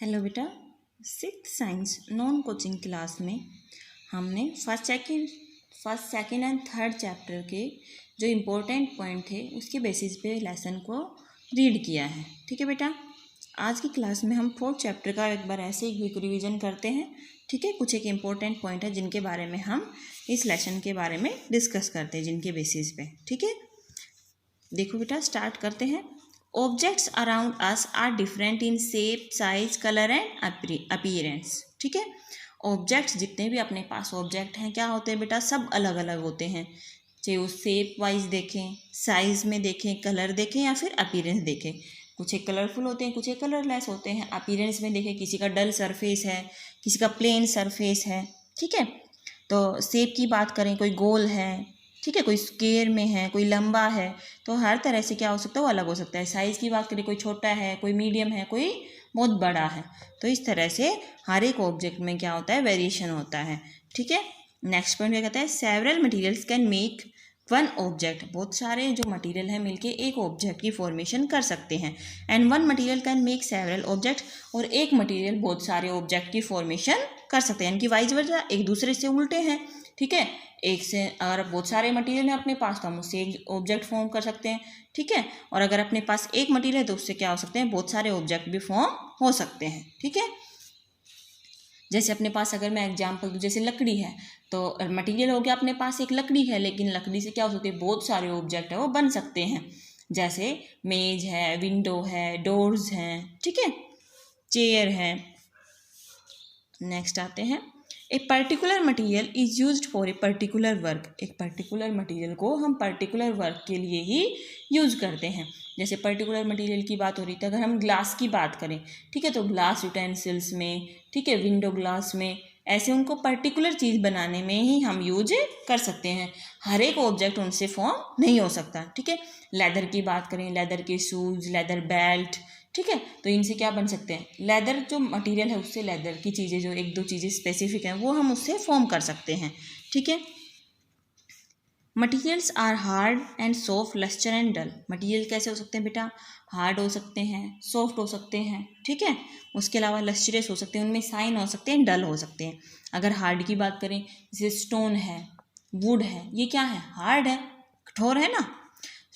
Hello बेटा, six science non coaching class में हमने first second and third chapter के जो इम्पोर्टेंट पॉइंट थे उसके बेसिस पे लेसन को रीड किया है। ठीक है बेटा, आज की क्लास में हम फोर्थ चैप्टर का एक बार ऐसे ही क्विक रिवीजन करते हैं। ठीक है, कुछ एक इम्पोर्टेंट पॉइंट है जिनके बारे में हम इस लेसन के बारे में डिस्कस करते हैं, जिनके बेसिस पे। ठीक है, देखो बेटा, स्टार्ट करते हैं। Objects around us are different in shape, size, colour and appearance. ठीक है, ऑब्जेक्ट्स जितने भी अपने पास ऑब्जेक्ट हैं क्या होते हैं बेटा, सब अलग अलग होते हैं। चाहे वो शेप वाइज देखें, साइज में देखें, कलर देखें या फिर अपीयरेंस देखें। कुछ एक कलरफुल होते हैं, कुछ एक कलरलेस होते हैं। अपीयरेंस में देखें, किसी का डल सरफेस है, किसी का प्लेन सरफेस है। ठीक है, तो शेप की बात करें, कोई गोल है, ठीक है, कोई स्क्वायर में है, कोई लंबा है, तो हर तरह से क्या हो सकता है, वो अलग हो सकता है। साइज़ की बात करें, कोई छोटा है, कोई मीडियम है, कोई बहुत बड़ा है। तो इस तरह से हर एक ऑब्जेक्ट में क्या होता है, वेरिएशन होता है। ठीक है, नेक्स्ट पॉइंट क्या कहता है, several materials can make one object. बहुत सारे जो मटेरियल है मिलके एक ऑब्जेक्ट की फॉर्मेशन कर सकते हैं। And one material can make several object, और एक मटेरियल बहुत सारे ऑब्जेक्ट की फॉर्मेशन कर सकते हैं। यानी कि वाइज वर्सा, एक दूसरे से उल्टे हैं। ठीक है, एक से अगर बहुत सारे मटेरियल हैं अपने पास तो हम उससे एक ऑब्जेक्ट फॉर्म कर सकते हैं। ठीक है, और अगर अपने पास एक मटेरियल है तो उससे क्या हो सकते हैं, बहुत सारे ऑब्जेक्ट भी फॉर्म हो सकते हैं। ठीक है, जैसे अपने पास अगर मैं एग्जांपल दूँ, जैसे लकड़ी है तो मटेरियल हो गया अपने पास एक लकड़ी है, लेकिन लकड़ी से क्या हो सकते हैं, बहुत सारे ऑब्जेक्ट है वो बन सकते हैं। जैसे मेज है, विंडो है, डोर्स हैं। ठीक है, चेयर है। नेक्स्ट आते हैं, a particular material is used for a particular work. एक पर्टिकुलर मटीरियल को हम पर्टिकुलर वर्क के लिए ही यूज करते हैं। जैसे पर्टिकुलर मटीरियल की बात हो रही थी, अगर हम ग्लास की बात करें, ठीक है, तो ग्लास यूटेंसिल्स में, ठीक है, विंडो ग्लास में, ऐसे उनको पर्टिकुलर चीज़ बनाने में ही हम यूज कर सकते हैं। हर एक ऑब्जेक्ट उनसे फॉर्म नहीं हो सकता। ठीक है, लेदर की बात करें, लेदर के शूज़, लेदर बेल्ट, ठीक है, तो इनसे क्या बन सकते हैं, लेदर जो मटेरियल है उससे लेदर की चीज़ें, जो एक दो चीज़ें स्पेसिफिक हैं वो हम उससे फॉर्म कर सकते हैं। ठीक है, materials are hard and soft, lustre and dull. Material कैसे हो सकते हैं बेटा, हार्ड हो सकते हैं, सॉफ्ट हो सकते हैं, ठीक है, उसके अलावा लस्टरस हो सकते हैं, उनमें साइन हो सकते हैं, डल हो सकते हैं। अगर हार्ड की बात करें, जैसे स्टोन है, वुड है, ये क्या है, हार्ड है, कठोर है ना।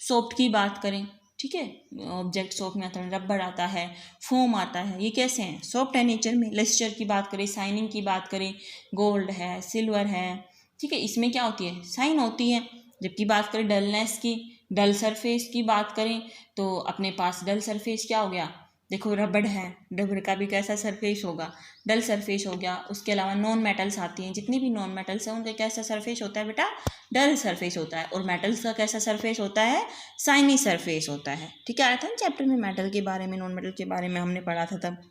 सॉफ्ट की बात करें, ठीक है, ऑब्जेक्ट सॉफ्ट में आता है, रबर आता है, फोम आता है, ये कैसे हैं, सॉफ्ट है नेचर में। लस्टर की बात करें, साइनिंग की बात करें, गोल्ड है, सिल्वर है, ठीक है, इसमें क्या होती है, साइन होती है। जबकि बात करें डलनेस की, डल सरफेस की बात करें, तो अपने पास डल सरफेस क्या हो गया, देखो रबड़ है, रबड़ का भी कैसा सरफेस होगा, डल सरफेस हो गया। उसके अलावा नॉन मेटल्स आती हैं, जितनी भी नॉन मेटल्स हैं उनका कैसा सरफेस होता है बेटा, डल सरफेस होता है। और मेटल्स का कैसा सरफेस होता है, साइनी सरफेस होता है। ठीक है, आया था ना चैप्टर में मेटल के बारे में, नॉन मेटल के बारे में हमने पढ़ा था तब।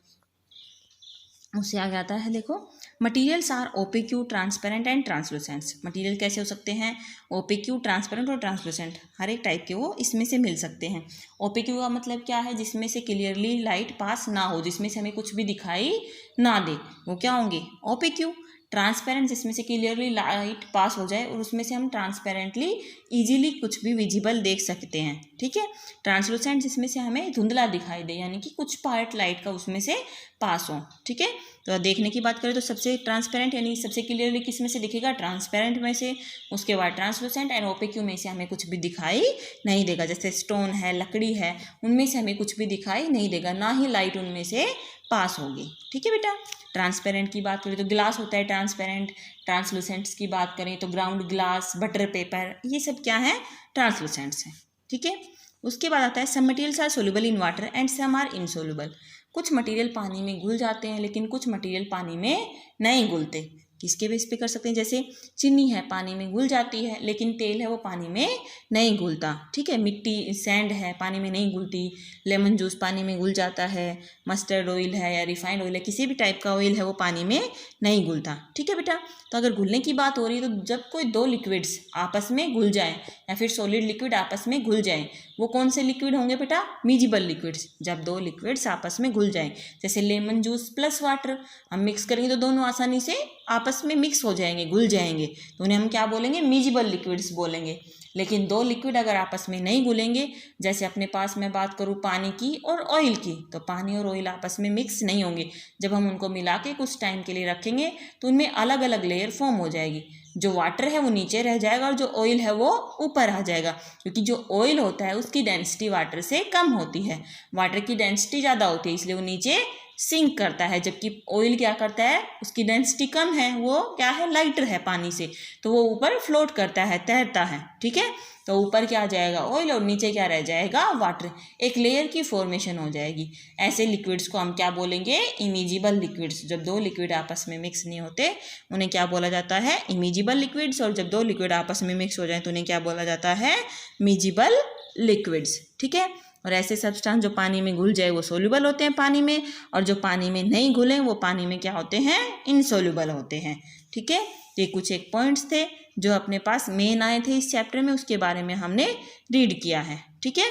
उससे आगे आता है, देखो, materials are opaque, transparent and translucent. Material कैसे हो सकते हैं, ओपेक्यू, ट्रांसपेरेंट और ट्रांसलूसेंट, हर एक टाइप के वो इसमें से मिल सकते हैं। ओपेक्यू का मतलब क्या है, जिसमें से क्लियरली लाइट पास ना हो, जिसमें से हमें कुछ भी दिखाई ना दे, वो क्या होंगे, ओपेक्यू। ट्रांसपेरेंट, जिसमें से क्लियरली लाइट पास हो जाए और उसमें से हम ट्रांसपेरेंटली इजीली कुछ भी विजिबल देख सकते हैं। ठीक है, ट्रांसलूसेंट, जिसमें से हमें धुंधला दिखाई दे, यानी कि कुछ पार्ट लाइट का उसमें से पास हो। ठीक है, तो देखने की बात करें तो सबसे ट्रांसपेरेंट यानी सबसे क्लियरली किस में से दिखेगा, ट्रांसपेरेंट में से। उसके बाद ट्रांसलूसेंट एंड ओपेक्यू में से हमें कुछ भी दिखाई नहीं देगा। जैसे स्टोन है, लकड़ी है, उनमें से हमें कुछ भी दिखाई नहीं देगा, ना ही लाइट उनमें से पास होगी। ठीक है बेटा, ट्रांसपेरेंट की बात करें तो ग्लास होता है ट्रांसपेरेंट। ट्रांसलूसेंट्स की बात करें तो ग्राउंड ग्लास, बटर पेपर, ये सब क्या है, ट्रांसलूसेंट्स हैं। ठीक है, उसके बाद आता है, some materials are soluble in water and some are insoluble. कुछ मटेरियल पानी में घुल जाते हैं, लेकिन कुछ मटेरियल पानी में नहीं घुलते। किसके बेस पे कर सकते हैं, जैसे चीनी है, पानी में घुल जाती है, लेकिन तेल है वो पानी में नहीं घुलता। ठीक है, मिट्टी, सैंड है, पानी में नहीं घुलती। लेमन जूस पानी में घुल जाता है। मस्टर्ड ऑयल है या रिफाइंड ऑयल है, किसी भी टाइप का ऑयल है वो पानी में नहीं घुलता। ठीक है बेटा, तो अगर घुलने की बात हो रही है तो जब कोई दो लिक्विड्स आपस में घुल जाए या फिर सॉलिड लिक्विड आपस में घुल जाए, वो कौन से लिक्विड होंगे बेटा, मिजिबल लिक्विड्स। जब दो लिक्विड्स आपस में घुल जाएं, जैसे लेमन जूस प्लस वाटर, हम मिक्स करेंगे तो दोनों आसानी से आपस में मिक्स हो जाएंगे, घुल जाएंगे, तो उन्हें हम क्या बोलेंगे, मिजिबल लिक्विड्स बोलेंगे। लेकिन दो लिक्विड अगर आपस में नहीं घुलेंगे, जैसे अपने पास मैं बात करूँ पानी की और ऑयल की, तो पानी और ऑयल आपस में मिक्स नहीं होंगे। जब हम उनको मिला के कुछ टाइम के लिए रखेंगे तो उनमें अलग अलग लेयर फॉर्म हो जाएगी। जो वाटर है वो नीचे रह जाएगा और जो ऑयल है वो ऊपर आ जाएगा, क्योंकि जो ऑयल होता है उसकी डेंसिटी वाटर से कम होती है, वाटर की डेंसिटी ज़्यादा होती है, इसलिए वो नीचे सिंक करता है। जबकि ऑयल क्या करता है, उसकी डेंसिटी कम है, वो क्या है, लाइटर है पानी से, तो वो ऊपर फ्लोट करता है, तैरता है। ठीक है, तो ऊपर क्या आ जाएगा, ऑयल, और नीचे क्या रह जाएगा, वाटर। एक लेयर की फॉर्मेशन हो जाएगी। ऐसे लिक्विड्स को हम क्या बोलेंगे, इमिजिबल लिक्विड्स। जब दो लिक्विड आपस में मिक्स नहीं होते उन्हें क्या बोला जाता है, इमिजिबल लिक्विड्स। और जब दो लिक्विड आपस में मिक्स हो जाए तो उन्हें क्या बोला जाता है, मिजिबल लिक्विड्स। ठीक है, और ऐसे सब्सटेंस जो पानी में घुल जाए वो सोल्यूबल होते हैं पानी में, और जो पानी में नहीं घुले वो पानी में क्या होते हैं, इनसोल्यूबल होते हैं। ठीक है, ये कुछ एक पॉइंट्स थे जो अपने पास मेन आए थे इस चैप्टर में, उसके बारे में हमने रीड किया है। ठीक है,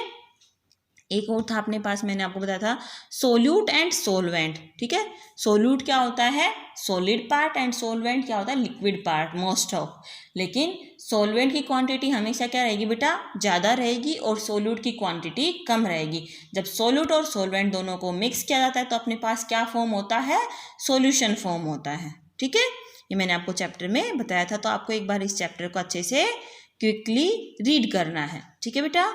एक और था अपने पास, मैंने आपको बताया था सोल्यूट एंड सोलवेंट। ठीक है, सोल्यूट क्या होता है, सॉलिड पार्ट, एंड सोलवेंट क्या होता है, लिक्विड पार्ट मोस्ट ऑफ। लेकिन सोलवेंट की क्वांटिटी हमेशा क्या रहेगी बेटा, ज़्यादा रहेगी, और सोल्यूट की क्वांटिटी कम रहेगी। जब सोल्यूट और सोलवेंट दोनों को मिक्स किया जाता है तो अपने पास क्या फॉर्म होता है, सॉल्यूशन फॉर्म होता है। ठीक है, ये मैंने आपको चैप्टर में बताया था, तो आपको एक बार इस चैप्टर को अच्छे से क्विकली रीड करना है। ठीक है बेटा।